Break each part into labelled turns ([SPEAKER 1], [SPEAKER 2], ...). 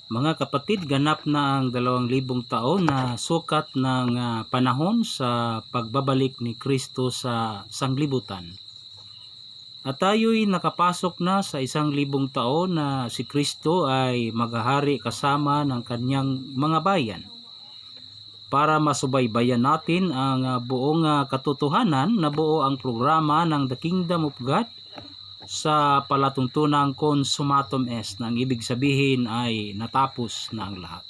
[SPEAKER 1] Mga kapatid, ganap na ang 2,000 taon na sukat ng panahon sa pagbabalik ni Kristo sa sanglibutan. At tayo'y nakapasok na sa 1,000 taon na si Kristo ay maghahari kasama ng kanyang mga bayan. Para masubaybayan natin ang buong katotohanan na buo ang programa ng The Kingdom of God sa palatuntunang consummatum est, na ang ibig sabihin ay natapos na ang lahat.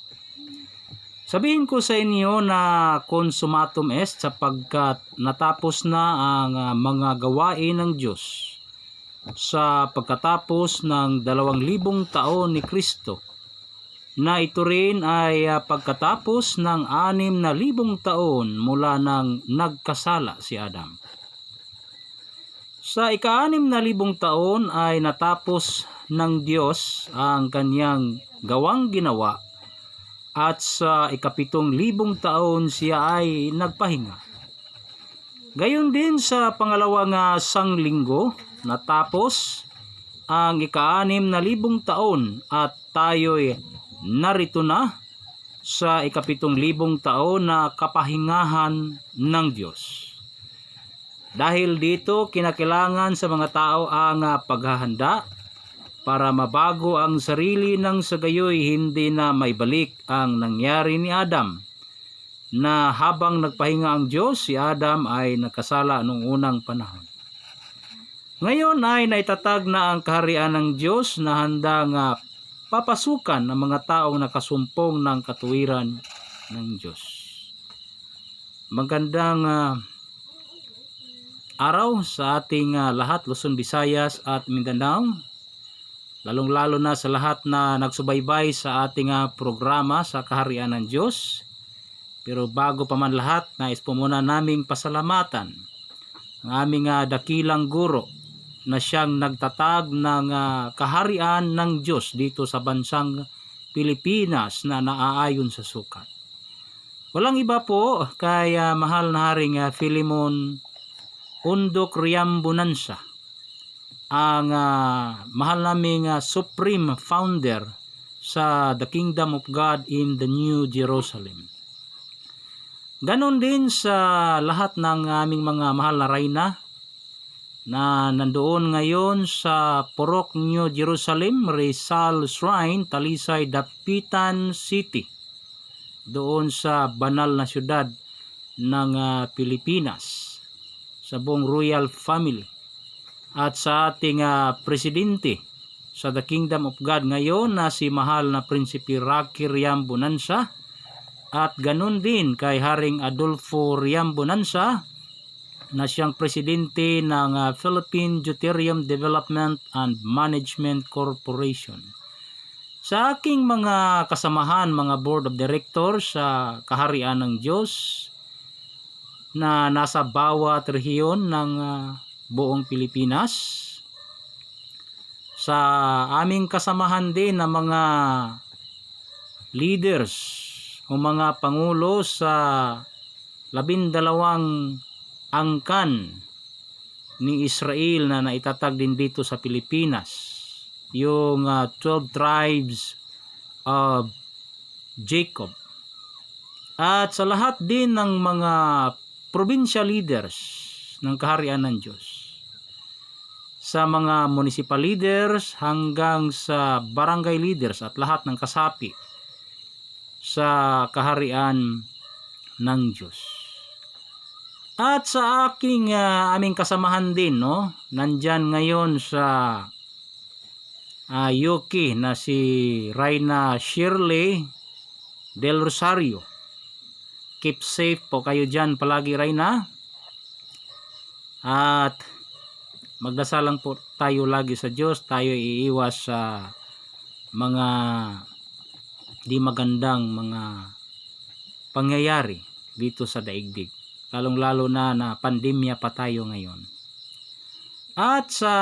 [SPEAKER 1] Sabihin ko sa inyo na consummatum est sapagkat natapos na ang mga gawain ng Diyos sa pagkatapos ng 2,000 taon ni Kristo, na ito rin ay pagkatapos ng 6,000 taon mula nang nagkasala si Adam. Sa ika-6,000 taon ay natapos ng Diyos ang kanyang gawang ginawa, at sa ika-7,000 taon siya ay nagpahinga. Gayon din sa pangalawang sanglinggo, natapos ang ika-6,000 taon at tayo'y narito na sa ika-7,000 taon na kapahingahan ng Diyos. Dahil dito, kinakailangan sa mga tao ang paghahanda para mabago ang sarili nang sa gayoy hindi na maibalik ang nangyari ni Adam, na habang nagpahinga ang Diyos, si Adam ay nagkasala noong unang panahon. Ngayon ay naitatag na ang kaharian ng Diyos na handang papasukan ng mga taong nakasumpong ng katuwiran ng Diyos. Magandang araw sa ating lahat, Luzon, Visayas at Mindanao, lalong-lalo na sa lahat na nagsubaybay sa ating programa sa Kaharian ng Diyos. Pero bago pa man lahat, nais po muna naming pasalamatan ang aming dakilang guro na siyang nagtatag ng Kaharian ng Diyos dito sa bansang Pilipinas na naaayon sa sukat. Walang iba po kay mahal na Haring Philemon Undok Riambunansa, ang mahal naming Supreme Founder sa The Kingdom of God in the New Jerusalem. Ganon din sa lahat ng aming mga mahal na reyna na nandoon ngayon sa Purok New Jerusalem, Rizal Shrine, Talisay, Dapitan City, doon sa banal na syudad ng Pilipinas, sa buong royal family, at sa ating presidente sa The Kingdom of God ngayon na si mahal na Prinsipe Rocky Riambunansa, at ganun din kay Haring Adolfo Riambunansa na siyang presidente ng Philippine Deuterium Development and Management Corporation. Sa aking mga kasamahan, mga board of directors sa Kaharian ng Diyos na nasa bawat rehiyon ng buong Pilipinas, sa aming kasamahan din ng mga leaders o mga pangulo sa 12 angkan ni Israel na naitatag din dito sa Pilipinas, yung 12 tribes of Jacob, at sa lahat din ng mga provincial leaders ng Kaharian ng Diyos, sa mga municipal leaders hanggang sa barangay leaders at lahat ng kasapi sa Kaharian ng Diyos. At sa aming kasamahan din, nandyan ngayon sa UK na si Reyna Shirley Del Rosario. Keep safe po kayo dyan palagi, Reyna. At magdasal lang po tayo lagi sa Diyos. Tayo iiwas sa mga di magandang mga pangyayari dito sa daigdig. Lalong-lalo na pandemya pa tayo ngayon. At sa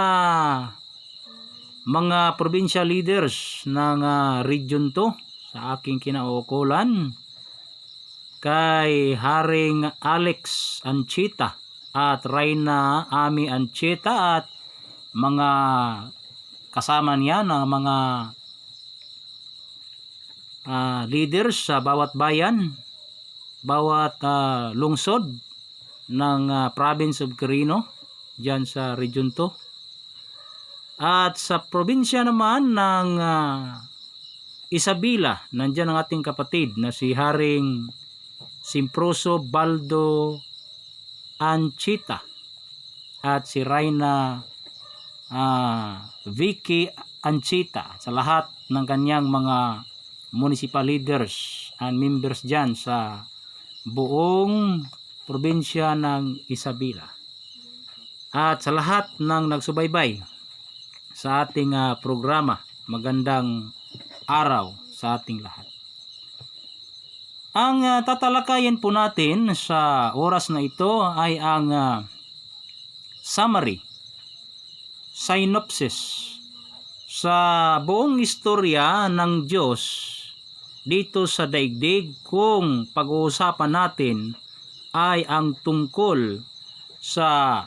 [SPEAKER 1] mga provincial leaders ng region to, sa aking kinauukulan, kay Haring Alex Anchita at Reyna Ami Anchita at mga kasama niya ng mga leaders sa bawat bayan, bawat lungsod ng province of Quirino, dyan sa Region 2. At sa probinsya naman ng Isabela, nandyan ang ating kapatid na si Haring Simproso Baldo Anchita at si Raina Vicky Anchita, sa lahat ng kanyang mga municipal leaders and members dyan sa buong probinsya ng Isabela. At sa lahat ng nagsubaybay sa ating programa, magandang araw sa ating lahat. Ang tatalakayin po natin sa oras na ito ay ang summary, synopsis sa buong istorya ng Diyos dito sa daigdig. Kung pag-uusapan natin ay ang tungkol sa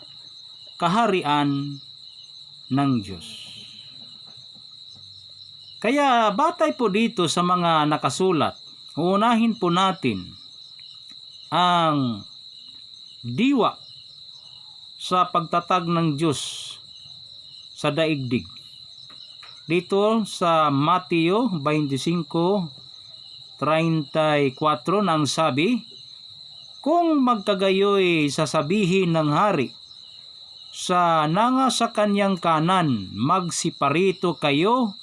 [SPEAKER 1] kaharian ng Diyos. Kaya batay po dito sa mga nakasulat, uunahin po natin ang diwa sa pagtatag ng Diyos sa daigdig. Dito sa Mateo 25:34 nang sabi, kung magkagayoy sasabihin ng hari sa nanga sa kanyang kanan, magsiparito kayo,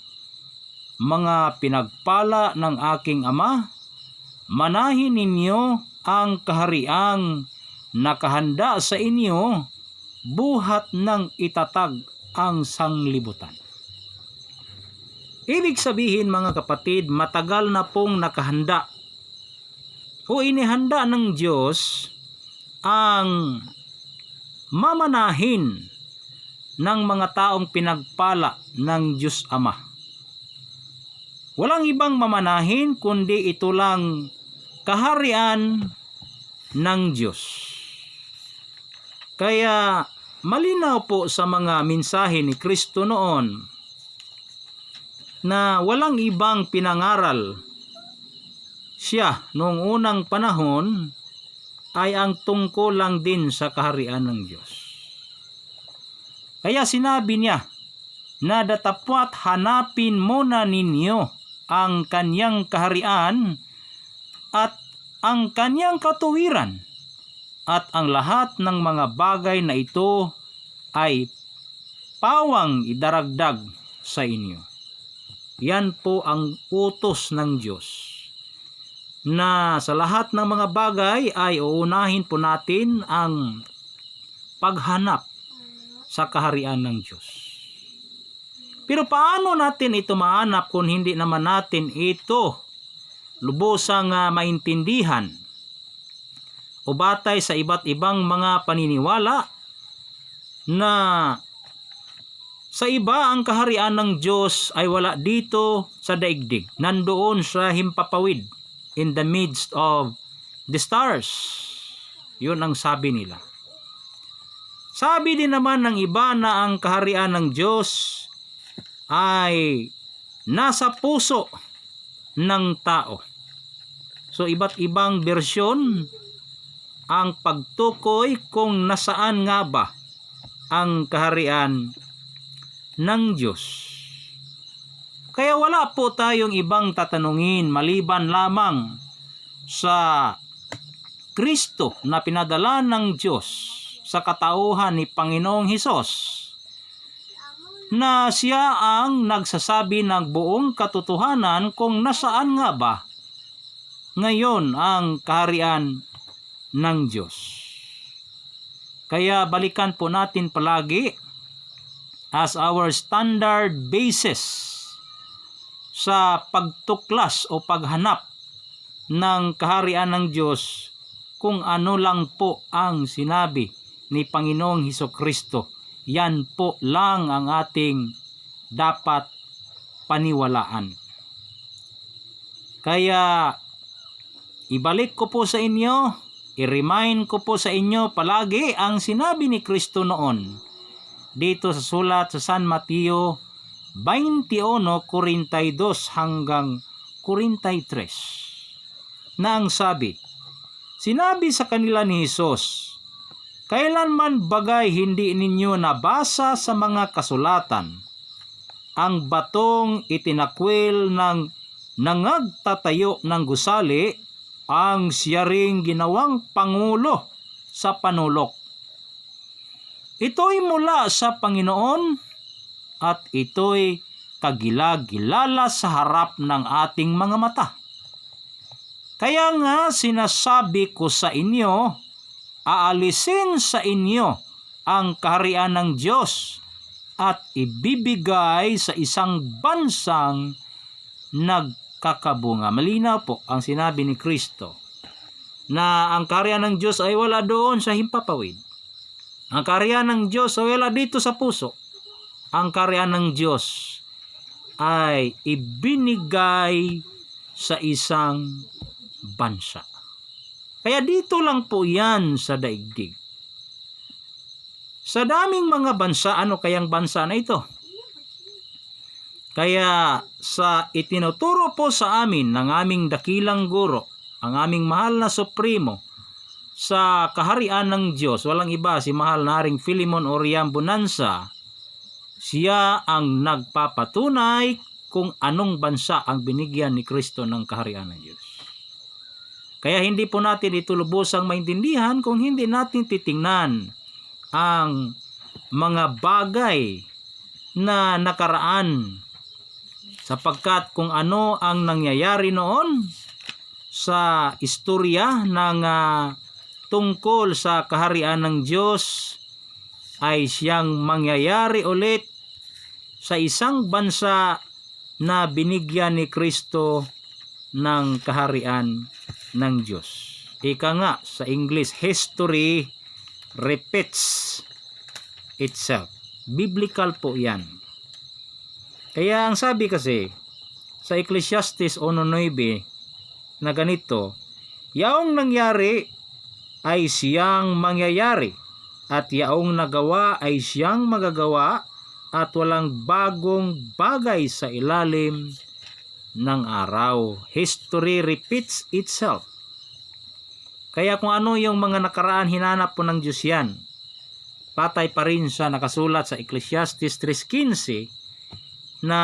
[SPEAKER 1] mga pinagpala ng aking Ama, manahin ninyo ang kahariang nakahanda sa inyo, buhat ng itatag ang sanglibutan. Ibig sabihin mga kapatid, matagal na pong nakahanda o inihanda ng Diyos ang mamanahin ng mga taong pinagpala ng Diyos Ama. Walang ibang mamanahin kundi ito lang, kaharian ng Diyos. Kaya malinaw po sa mga mensahe ni Kristo noon na walang ibang pinangaral siya noong unang panahon ay ang tungkol lang din sa kaharian ng Diyos. Kaya sinabi niya na datapwat hanapin muna ninyo ang kanyang kaharian at ang kanyang katuwiran, at ang lahat ng mga bagay na ito ay pawang idaragdag sa inyo. Yan po ang utos ng Diyos, na sa lahat ng mga bagay ay uunahin po natin ang paghanap sa kaharian ng Diyos. Pero paano natin ito mahanap kung hindi naman natin ito lubusang maintindihan o batay sa iba't ibang mga paniniwala na sa iba ang kaharian ng Diyos ay wala dito sa daigdig, nandoon sa himpapawid, in the midst of the stars. Yun ang sabi nila. Sabi din naman ng iba na ang kaharian ng Diyos ay nasa puso ng tao. So iba't ibang bersyon ang pagtukoy kung nasaan nga ba ang kaharian ng Diyos. Kaya wala po tayong ibang tatanungin maliban lamang sa Kristo na pinadala ng Diyos sa katauhan ni Panginoong Hesus, na siya ang nagsasabi ng buong katotohanan kung nasaan nga ba ngayon ang kaharian ng Diyos. Kaya balikan po natin palagi as our standard basis sa pagtuklas o paghanap ng kaharian ng Diyos kung ano lang po ang sinabi ni Panginoong Hesukristo. Yan po lang ang ating dapat paniwalaan. Kaya ibalik ko po sa inyo, i-remind ko po sa inyo palagi ang sinabi ni Kristo noon dito sa sulat sa San Mateo 21:42 hanggang 43 na ang sabi, sinabi sa kanila ni Hesus, kailanman bagay hindi ninyo nabasa sa mga kasulatan ang batong itinakwil ng nangagtatayo ng gusali ang siya ring ginawang pangulo sa panulok. Ito'y mula sa Panginoon at ito'y kagila-gilala sa harap ng ating mga mata. Kaya nga sinasabi ko sa inyo, aalisin sa inyo ang kaharian ng Diyos at ibibigay sa isang bansang nagkakabunga. Malinaw po ang sinabi ni Kristo na ang kaharian ng Diyos ay wala doon sa himpapawid. Ang kaharian ng Diyos ay wala dito sa puso. Ang kaharian ng Diyos ay ibinigay sa isang bansa. Kaya dito lang po yan sa daigdig. Sa daming mga bansa, ano kayang bansa na ito? Kaya sa itinuturo po sa amin ng aming dakilang guro, ang aming mahal na supremo, sa kaharian ng Diyos, walang iba si mahal na Haring Philemon Oriam Bonanza, siya ang nagpapatunay kung anong bansa ang binigyan ni Kristo ng kaharian ng Diyos. Kaya hindi po natin ito lubusang maintindihan kung hindi natin titingnan ang mga bagay na nakaraan, sapagkat kung ano ang nangyayari noon sa istorya ng tungkol sa kaharian ng Diyos ay siyang mangyayari ulit sa isang bansa na binigyan ni Kristo ng kaharian ng Diyos. Ika nga sa English, history repeats itself. Biblical po yan. Kaya ang sabi kasi sa Ecclesiastes 1:9 na ganito, yaong nangyari ay siyang mangyayari at yaong nagawa ay siyang magagawa at walang bagong bagay sa ilalim ng araw. History repeats itself. Kaya kung ano yung mga nakaraan, hinanap po ng Diyos yan. Patay pa rin sa nakasulat sa Ecclesiastes 3:15 na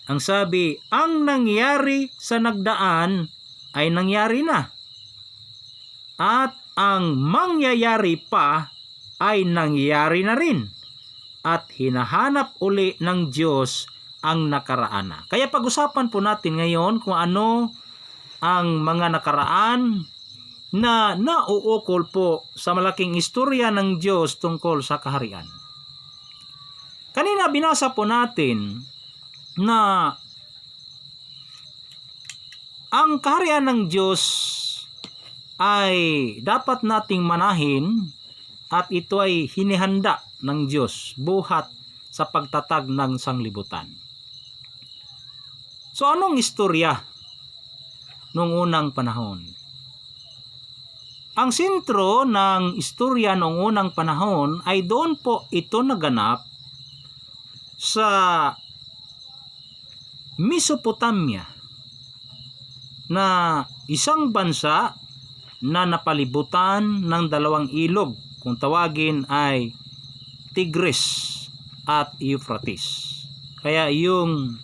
[SPEAKER 1] ang sabi, ang nangyari sa nagdaan ay nangyari na. At ang mangyayari pa ay nangyari na rin. At hinahanap uli ng Diyos ang nakaraan na. Kaya pag-usapan po natin ngayon kung ano ang mga nakaraan na nauukol po sa malaking istorya ng Diyos tungkol sa kaharian. Kanina binasa po natin na ang kaharian ng Diyos ay dapat nating manahin at ito ay hinihanda ng Diyos buhat sa pagtatag ng sanglibutan. So anong istorya noong unang panahon? Ang sentro ng istorya noong unang panahon ay doon po ito naganap sa Mesopotamia, na isang bansa na napalibutan ng dalawang ilog, kung tawagin ay Tigris at Euphrates. Kaya yung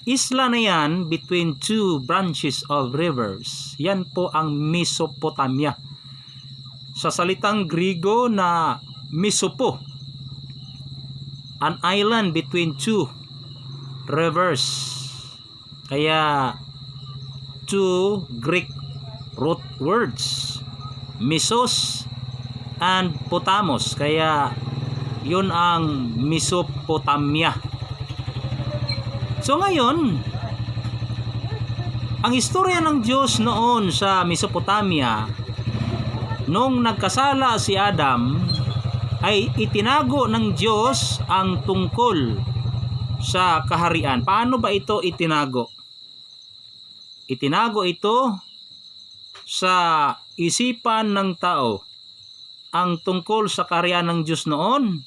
[SPEAKER 1] isla na yan, between two branches of rivers, yan po ang Mesopotamia. Sa salitang Griego na Mesopo, an island between two rivers. Kaya two Greek root words, Mesos and Potamos. Kaya yun ang Mesopotamia. So ngayon, ang istorya ng Diyos noon sa Mesopotamia, nung nagkasala si Adam, ay itinago ng Diyos ang tungkol sa kaharian. Paano ba ito itinago? Itinago ito sa isipan ng tao ang tungkol sa kaharian ng Diyos noon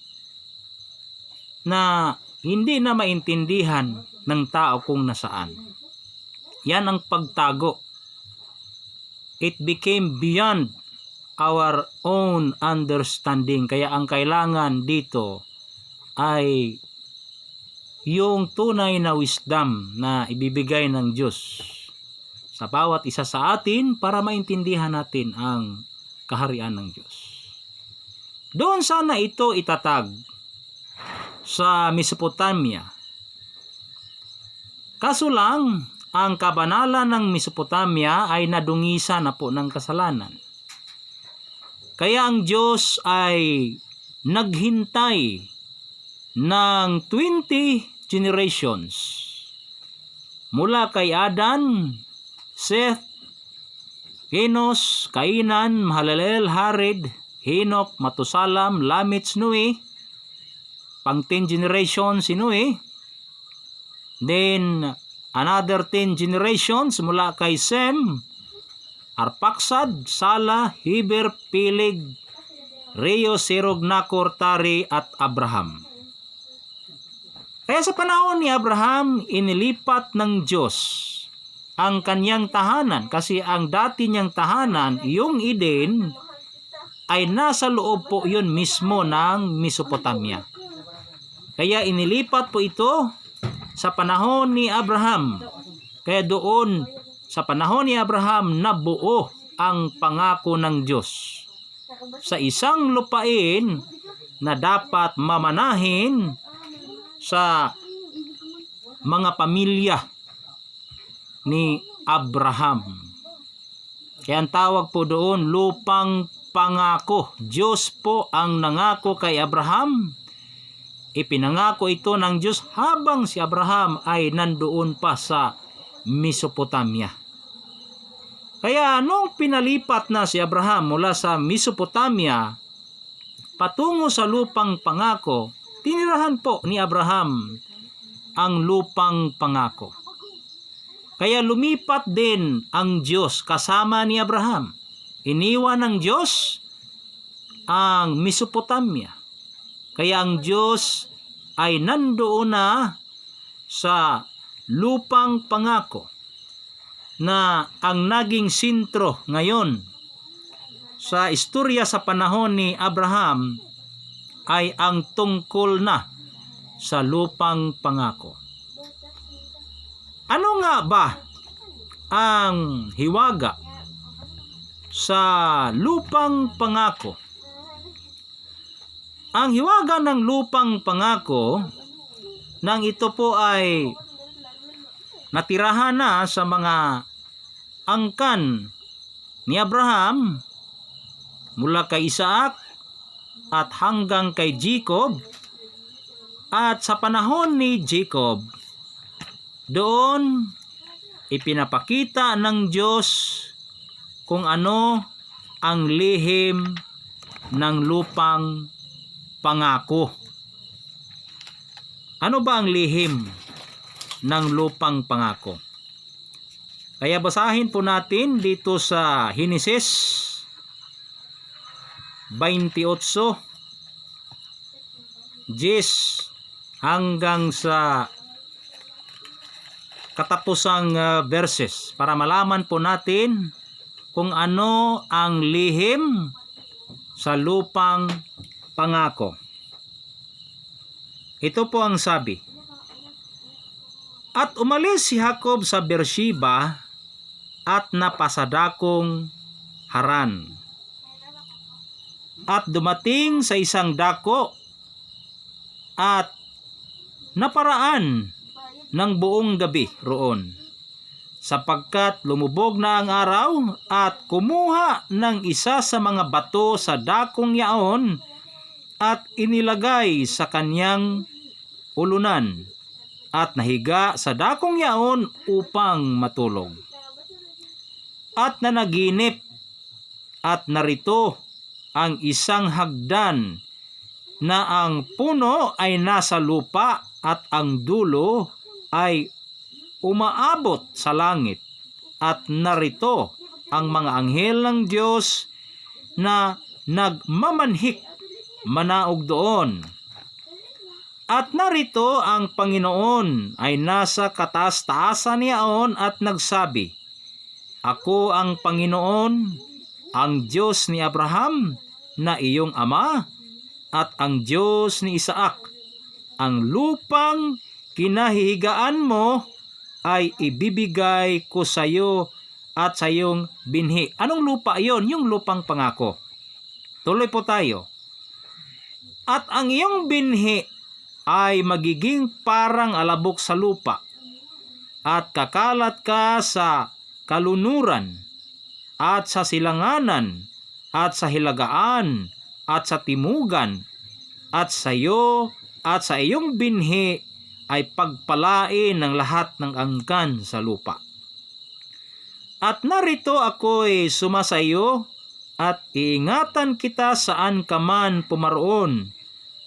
[SPEAKER 1] na hindi na maintindihan ng tao kung nasaan. Yan ang pagtago. It became beyond our own understanding. Kaya ang kailangan dito ay yung tunay na wisdom na ibibigay ng Diyos sa bawat isa sa atin para maintindihan natin ang kaharian ng Diyos. Doon sana ito itatag sa Mesopotamia. Kaso lang, ang kabanalan ng Mesopotamia ay nadungisa na po ng kasalanan. Kaya ang Diyos ay naghintay ng 20 generations mula kay Adan, Seth, Enos, Kainan, Mahalalel, Harid, Henok, Matusalam, Lamech, Noe, pang 10 generations si Noe. Then another 10 generations mula kay Sem, Arpaksad, Sala, Heber, Peleg, Reo, Serog, Nakor, Tari at Abraham. Kaya sa panahon ni Abraham, inilipat ng Diyos ang kanyang tahanan kasi ang dati niyang tahanan, yung Eden, ay nasa loob po yun mismo ng Mesopotamia. Kaya inilipat po ito sa panahon ni Abraham. Kaya doon sa panahon ni Abraham nabuo ang pangako ng Diyos sa isang lupain na dapat mamanahin sa mga pamilya ni Abraham. Kaya ang tawag po doon lupang pangako. Diyos po ang nangako kay Abraham. Ipinangako ito ng Diyos habang si Abraham ay nandoon pa sa Mesopotamia. Kaya nung pinalipat na si Abraham mula sa Mesopotamia patungo sa lupang pangako, tinirahan po ni Abraham ang lupang pangako. Kaya lumipat din ang Diyos kasama ni Abraham. Iniwan ng Diyos ang Mesopotamia. Kaya ang Diyos ay nandoon na sa lupang pangako na ang naging sentro ngayon sa istorya sa panahon ni Abraham ay ang tungkol na sa lupang pangako. Ano nga ba ang hiwaga sa lupang pangako? Ang hiwaga ng lupang pangako nang ito po ay natirahan na sa mga angkan ni Abraham mula kay Isaac at hanggang kay Jacob, at sa panahon ni Jacob, doon ipinapakita ng Diyos kung ano ang lihim ng lupang pangako. Ano ba ang lihim ng lupang pangako? Kaya basahin po natin dito sa Henesis 28, 10 hanggang sa katapusang verses para malaman po natin kung ano ang lihim sa lupang pangako. Ito po ang sabi. At umalis si Jacob sa Beersheba at napasadakong Haran. At dumating sa isang dako at naparaan ng buong gabi roon, sapagkat lumubog na ang araw, at kumuha ng isa sa mga bato sa dakong yaon at inilagay sa kanyang ulunan, at nahiga sa dakong yaon upang matulog. At nanaginip, at narito ang isang hagdan na ang puno ay nasa lupa at ang dulo ay umaabot sa langit, at narito ang mga anghel ng Diyos na nagmamanhik manaog doon. At narito ang Panginoon ay nasa kataas-taasan niyaon at nagsabi, Ako ang Panginoon, ang Diyos ni Abraham na iyong ama, at ang Diyos ni Isaac. Ang lupang kinahihigaan mo ay ibibigay ko sa iyo at sa iyong binhi. Anong lupa iyon? Yung lupang pangako. Tuloy po tayo. At ang iyong binhi ay magiging parang alabok sa lupa, at kakalat ka sa kalunuran, at sa silanganan, at sa hilagaan, at sa timugan, at sa iyo at sa iyong binhi ay pagpalain ng lahat ng angkan sa lupa. At narito ako'y sumasayo, at iingatan kita saan ka man pumaroon,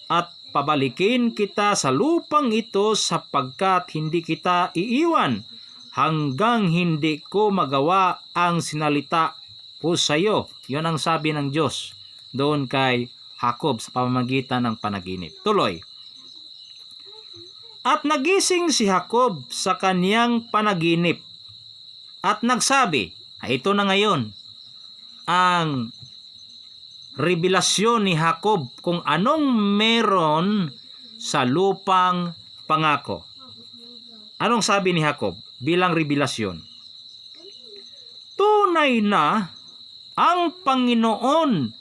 [SPEAKER 1] at pabalikin kita sa lupang ito sapagkat hindi kita iiwan hanggang hindi ko magawa ang sinalita ko sa iyo. Yun ang sabi ng Diyos doon kay Jacob sa pamamagitan ng panaginip. Tuloy. At nagising si Jacob sa kaniyang panaginip at nagsabi, ito na ngayon ang revelasyon ni Jacob kung anong meron sa lupang pangako. Anong sabi ni Jacob bilang revelasyon? Tunay na ang Panginoon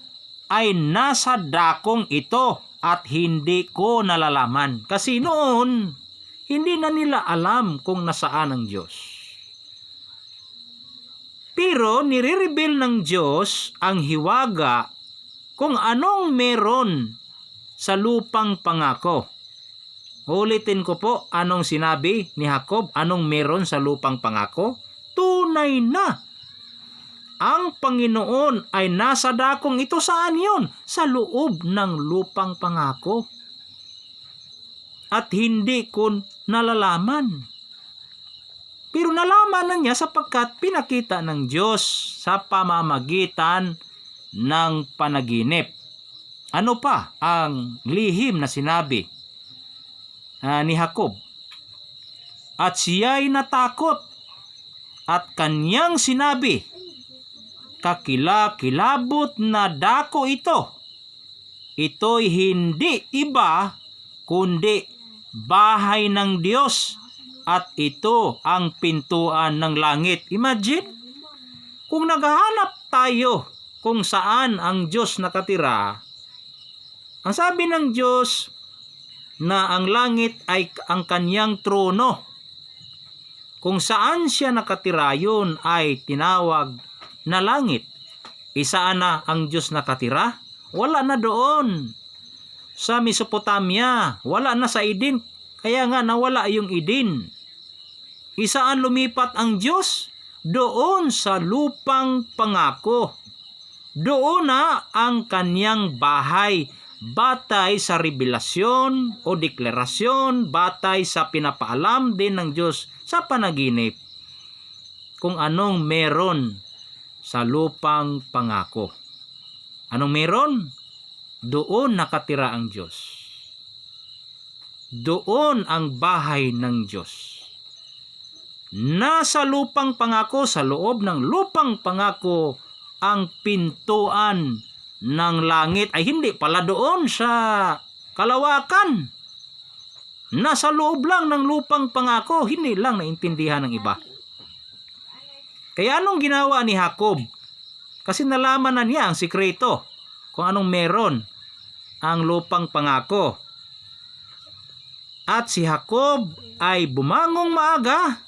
[SPEAKER 1] ay nasa dakong ito at hindi ko nalalaman. Kasi noon, hindi na nila alam kung nasaan ang Diyos. Pero nire-reveal ng Diyos ang hiwaga kung anong meron sa lupang pangako. Ulitin ko po, anong sinabi ni Jacob? Anong meron sa lupang pangako? Tunay na ang Panginoon ay nasa dakong ito. Saan yun? Sa loob ng lupang pangako. At hindi ko nalalaman. Pero nalaman na niya sapagkat pinakita ng Diyos sa pamamagitan ng panaginip. Ano pa ang lihim na sinabi ni Jacob? At siya'y natakot at kanyang sinabi, kakilakilabot na dako ito. Ito'y hindi iba kundi bahay ng Diyos at ito ang pintuan ng langit. Imagine, kung naghahanap tayo kung saan ang Diyos nakatira, ang sabi ng Diyos na ang langit ay ang kanyang trono. Kung saan siya nakatira, yun ay tinawag na langit. Isaan na ang Diyos nakatira? Wala na doon. Sa Mesopotamia, wala na sa Eden. Kaya nga nawala yung Eden. Isaan lumipat ang Diyos? Doon sa lupang pangako. Doon na ang kanyang bahay, batay sa revelasyon o deklarasyon, batay sa pinapaalam din ng Diyos sa panaginip kung anong meron sa lupang pangako. Anong meron? Doon nakatira ang Diyos. Doon ang bahay ng Diyos. Nasa lupang pangako, sa loob ng lupang pangako, ang pintuan ng langit ay hindi pala doon sa kalawakan. Nasa loob lang ng lupang pangako, hindi lang naintindihan ng iba. Kaya anong ginawa ni Jacob? Kasi nalaman na niya ang sikreto kung anong meron ang lupang pangako. At si Jacob ay bumangong maaga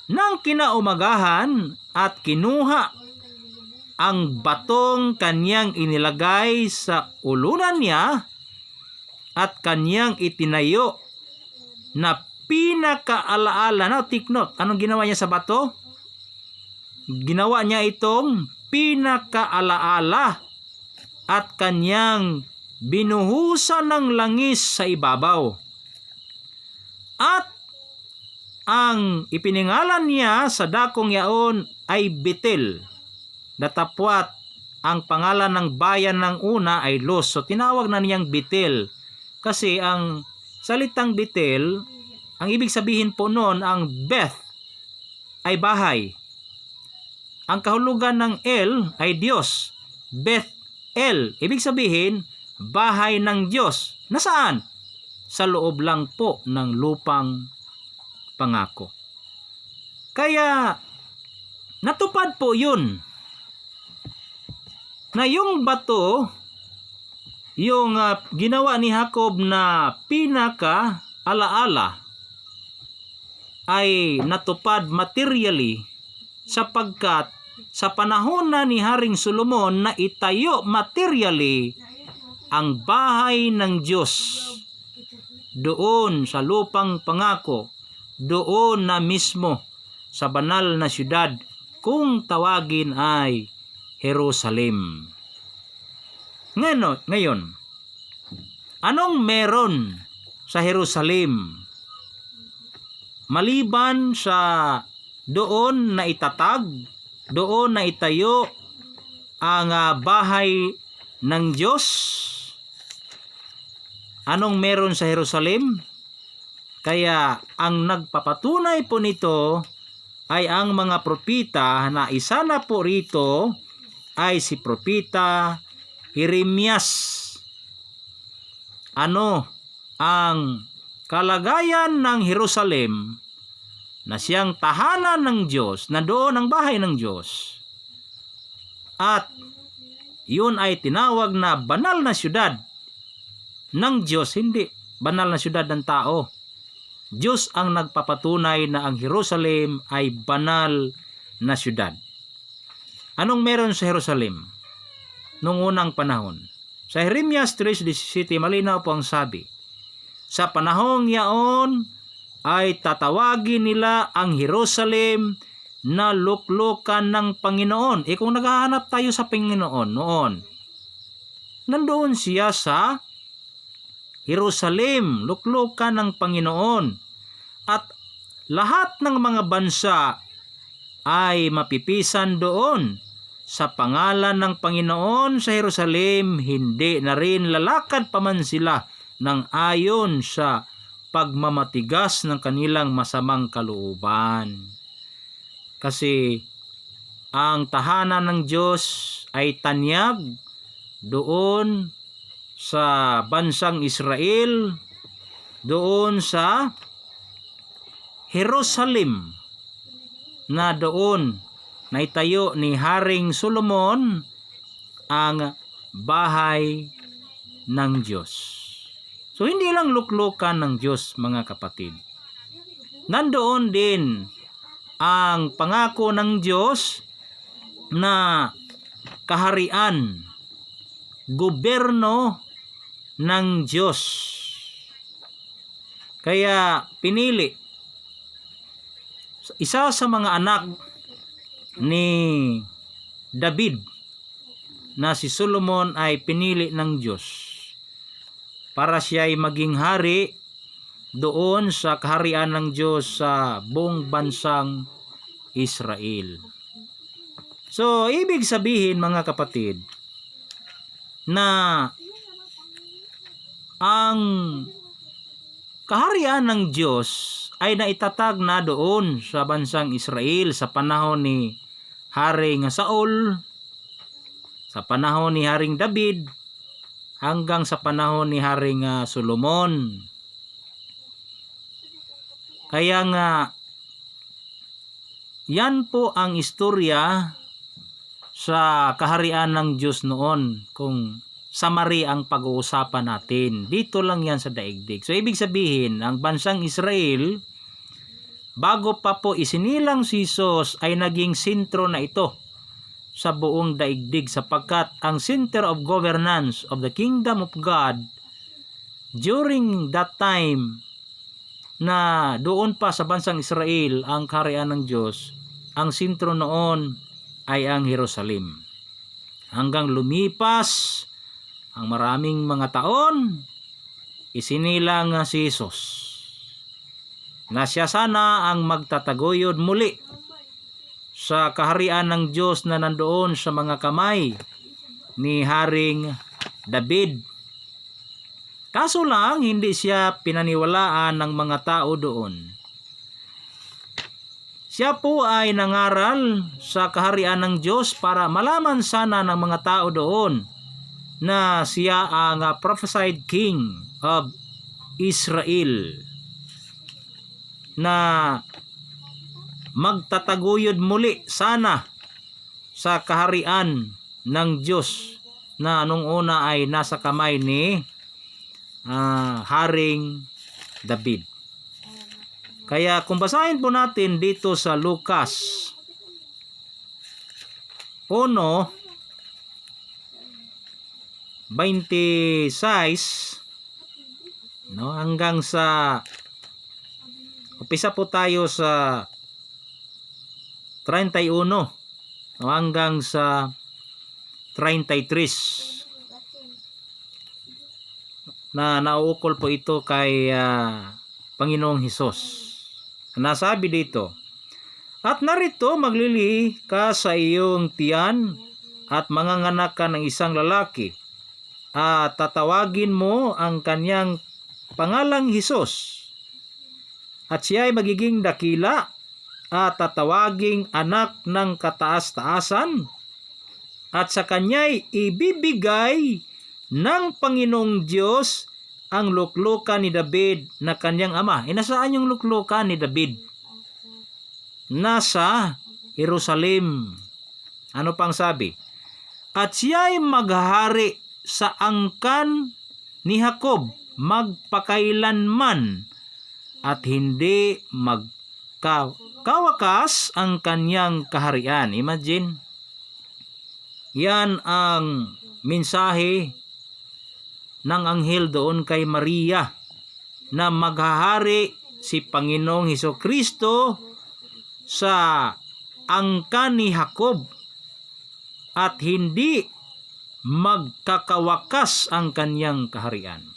[SPEAKER 1] ng kinaumagahan at kinuha ang batong kanyang inilagay sa ulunan niya at kanyang itinayo na pinakaalaala. Now, take note. Anong ginawa niya sa bato? Ginawa niya itong pinakaalaala at kanyang binuhusan ng langis sa ibabaw. At ang ipiningalan niya sa dakong yaon ay Betel. Datapwat ang pangalan ng bayan ng una ay Luz. So tinawag na niyang Betel kasi ang salitang Bethel, ang ibig sabihin po noon, ang Beth ay bahay. Ang kahulugan ng El ay Diyos. Beth-El, ibig sabihin, bahay ng Diyos. Nasaan? Sa loob lang po ng lupang pangako. Kaya, natupad po yun. Na yung bato, yung ginawa ni Jacob na pinaka alaala, ay natupad materially sapagkat sa panahon na ni Haring Solomon na itayo materially ang bahay ng Diyos doon sa lupang pangako, doon na mismo sa banal na syudad kung tawagin ay Jerusalem. Ngayon, anong meron sa Jerusalem? Maliban sa doon na itatag, doon na itayo ang bahay ng Diyos. Anong meron sa Jerusalem? Kaya ang nagpapatunay po nito ay ang mga propita, na isa na po rito ay si propita Jeremias. Ano ang kalagayan ng Jerusalem na siyang tahanan ng Diyos, na doon ang bahay ng Diyos, at yun ay tinawag na banal na syudad ng Diyos, hindi banal na syudad ng tao. Diyos ang nagpapatunay na ang Jerusalem ay banal na syudad. Anong meron sa Jerusalem noong unang panahon? Sa Jeremias 3:17, malinaw po ang sabi, sa panahong yaon ay tatawagin nila ang Jerusalem na luklukan ng Panginoon. Kung naghahanap tayo sa Panginoon noon, nandoon siya sa Jerusalem, luklukan ng Panginoon. At lahat ng mga bansa ay mapipisan doon sa pangalan ng Panginoon sa Jerusalem. Hindi na rin lalakad pa man sila ng ayon sa pagmamatigas ng kanilang masamang kalooban. Kasi ang tahanan ng Diyos ay tanyag doon sa bansang Israel, doon sa Jerusalem, na doon naitayo ni Haring Solomon ang bahay ng Diyos. So, hindi lang luklukan ng Diyos, mga kapatid. Nandoon din ang pangako ng Diyos na kaharian, gobyerno ng Diyos. Kaya pinili isa sa mga anak ni David na si Solomon ay pinili ng Diyos para siya ay maging hari doon sa kaharian ng Diyos sa buong bansang Israel. So, ibig sabihin, mga kapatid, na ang kaharian ng Diyos ay naitatag na doon sa bansang Israel sa panahon ni Haring Saul, sa panahon ni Haring David, hanggang sa panahon ni Haring Solomon. Kaya nga, yan po ang istorya sa kaharian ng Diyos noon, kung summary ang pag-uusapan natin. Dito lang yan sa daigdig. So, ibig sabihin, ang bansang Israel, bago pa po isinilang si Jesus, ay naging sentro na ito sa buong daigdig, sapagkat ang center of governance of the kingdom of God during that time, na doon pa sa bansang Israel ang kaharian ng Diyos, ang sentro noon ay ang Jerusalem. Hanggang lumipas ang maraming mga taon, isinilang si Jesus, na siya sana ang magtataguyod muli sa kaharian ng Diyos na nandoon sa mga kamay ni Haring David. Kaso lang, hindi siya pinaniwalaan ng mga tao doon. Siya po ay nangaral sa kaharian ng Diyos para malaman sana ng mga tao doon na siya ang prophesied king of Israel na magtataguyod muli sana sa kaharian ng Diyos na nung una ay nasa kamay ni Haring David. Kaya kung basahin po natin dito sa Lucas 1:26 hanggang sa umpisa po tayo sa 31 hanggang sa 33 na nauukol po ito kay Panginoong Hesus. Nasabi dito, "At narito maglili ka sa iyong tiyan at manganganak ka ng isang lalaki, at tatawagin mo ang kanyang pangalang Hesus. At siya ay magiging dakila at tatawaging anak ng kataas-taasan, at sa kanya'y ibibigay ng Panginoong Diyos ang luklukan ni David na kanyang ama." Nasaan yung luklukan ni David? Nasa Jerusalem. Ano pang sabi? "At siya'y maghahari sa angkan ni Jacob magpakailanman, at hindi magkawakas ang kanyang kaharian." Imagine. Yan ang mensahe ng anghel doon kay Maria, na maghahari si Panginoong Hesukristo sa angkan ni Jacob at hindi magkakawakas ang kanyang kaharian.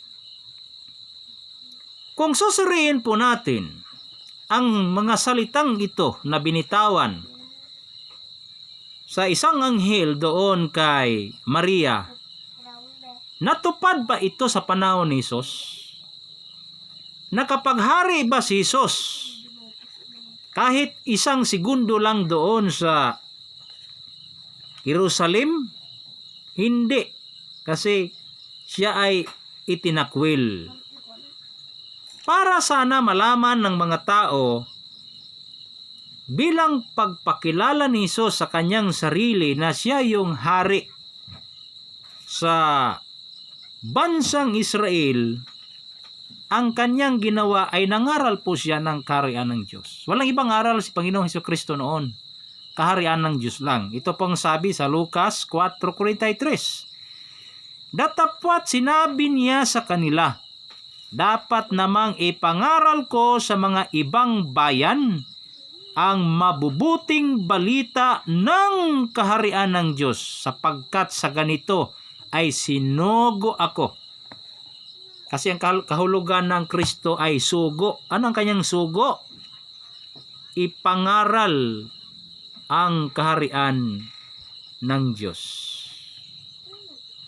[SPEAKER 1] Kung susuriin po natin ang mga salitang ito na binitawan sa isang anghel doon kay Maria, natupad ba ito sa panahon ni Hesus? Nakapaghari ba si Hesus kahit isang segundo lang doon sa Jerusalem? Hindi, kasi siya ay itinakwil. Para sana malaman ng mga tao bilang pagpakilala ni Hesus sa kanyang sarili na siya yung hari sa bansang Israel, ang kanyang ginawa ay nangaral po siya ng kaharian ng Diyos. Walang ibang aral si Panginoong Hesukristo noon. Kaharian ng Diyos lang. Ito pong sabi sa Lucas 4:43. "Datapwat sinabi niya sa kanila, dapat namang ipangaral ko sa mga ibang bayan ang mabubuting balita ng kaharian ng Diyos, sapagkat sa ganito ay sinugo ako." Kasi ang kahulugan ng Kristo ay sugo. Ano ang kanyang sugo? Ipangaral ang kaharian ng Diyos.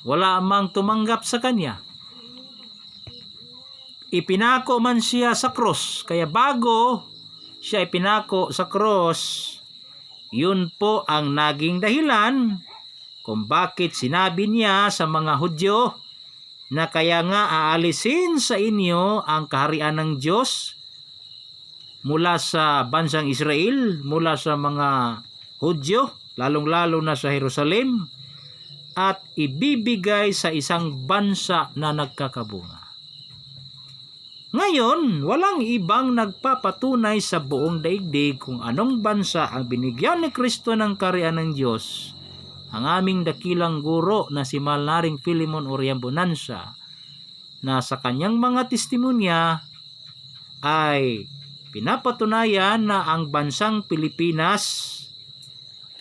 [SPEAKER 1] Wala mang tumanggap sa kanya. Ipinako man siya sa cross, kaya bago siya ipinako sa cross, yun po ang naging dahilan kung bakit sinabi niya sa mga Hudyo na kaya nga aalisin sa inyo ang kaharian ng Diyos mula sa bansang Israel, mula sa mga Hudyo, lalong-lalo na sa Jerusalem, at ibibigay sa isang bansa na nagkakabunga. Ngayon, walang ibang nagpapatunay sa buong daigdig kung anong bansa ang binigyan ni Kristo ng kaharian ng Diyos. Ang aming dakilang guro na si Malnaring Philemon Oriambonanza, na sa kanyang mga testimonya ay pinapatunayan na ang bansang Pilipinas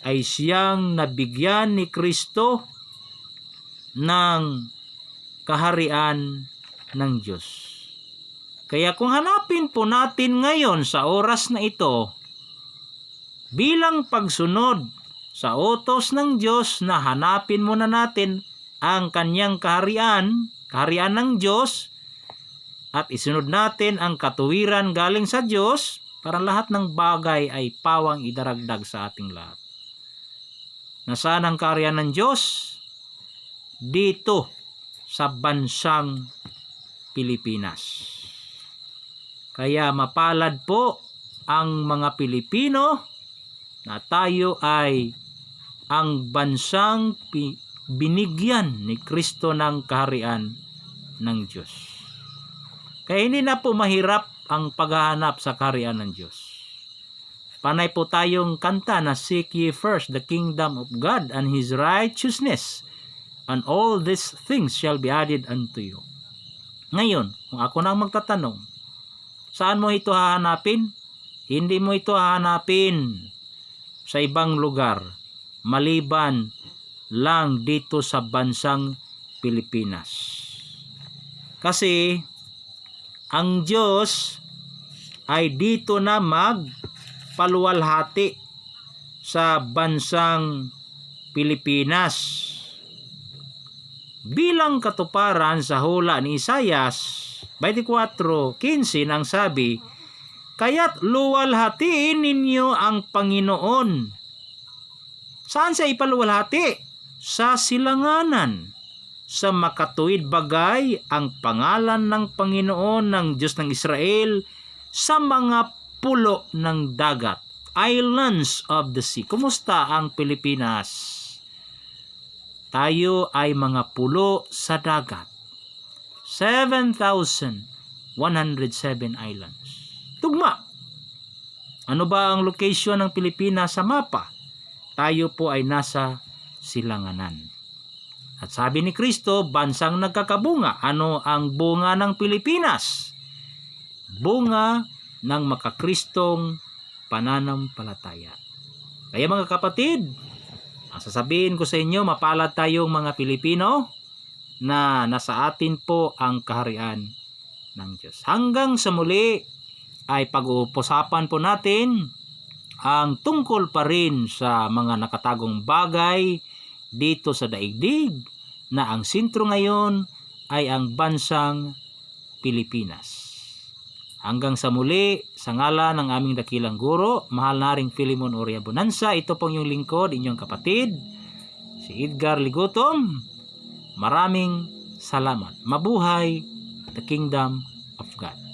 [SPEAKER 1] ay siyang nabigyan ni Kristo ng kaharian ng Diyos. Kaya kung hanapin po natin ngayon sa oras na ito, bilang pagsunod sa utos ng Diyos na hanapin muna natin ang kanyang kaharian ng Diyos, at isunod natin ang katuwiran galing sa Diyos, para lahat ng bagay ay pawang idaragdag sa ating lahat. Nasaan ang kaharian ng Diyos? Dito sa bansang Pilipinas. Kaya mapalad po ang mga Pilipino na tayo ay ang bansang binigyan ni Kristo ng kaharian ng Diyos. Kaya hindi na po mahirap ang paghahanap sa kaharian ng Diyos. Panay po tayong kanta na seek ye first the kingdom of God and His righteousness, and all these things shall be added unto you. Ngayon, kung ako na magtatanong, saan mo ito hahanapin? Hindi mo ito hahanapin sa ibang lugar, maliban lang dito sa bansang Pilipinas. Kasi ang Diyos ay dito na magpaluwalhati sa bansang Pilipinas. Bilang katuparan sa hula ni Isaias 24:15 ang sabi, kaya't luwalhatiin ninyo ang Panginoon. Saan siya ipaluwalhati? Sa silanganan. Sa makatuwid bagay ang pangalan ng Panginoon ng Diyos ng Israel sa mga pulo ng dagat, islands of the sea. Kumusta ang Pilipinas? Tayo ay mga pulo sa dagat. 7,107 islands. Tugma. Ano ba ang location ng Pilipinas sa mapa? Tayo po ay nasa silanganan. At sabi ni Kristo, bansang nagkakabunga. Ano ang bunga ng Pilipinas? Bunga ng makakristong pananampalataya. Kaya mga kapatid, ang sasabihin ko sa inyo, mapalad tayong mga Pilipino na nasa atin po ang kaharian ng Diyos. Hanggang sa muli ay pag-uusapan po natin ang tungkol pa rin sa mga nakatagong bagay dito sa daigdig, na ang sentro ngayon ay ang bansang Pilipinas. Hanggang sa muli, sa ngalan ng aming dakilang guro, mahal na ring Philemon Oria Bonanza, ito pong yung lingkod, inyong kapatid, si Edgar Ligutom. Maraming salamat. Mabuhay the Kingdom of God.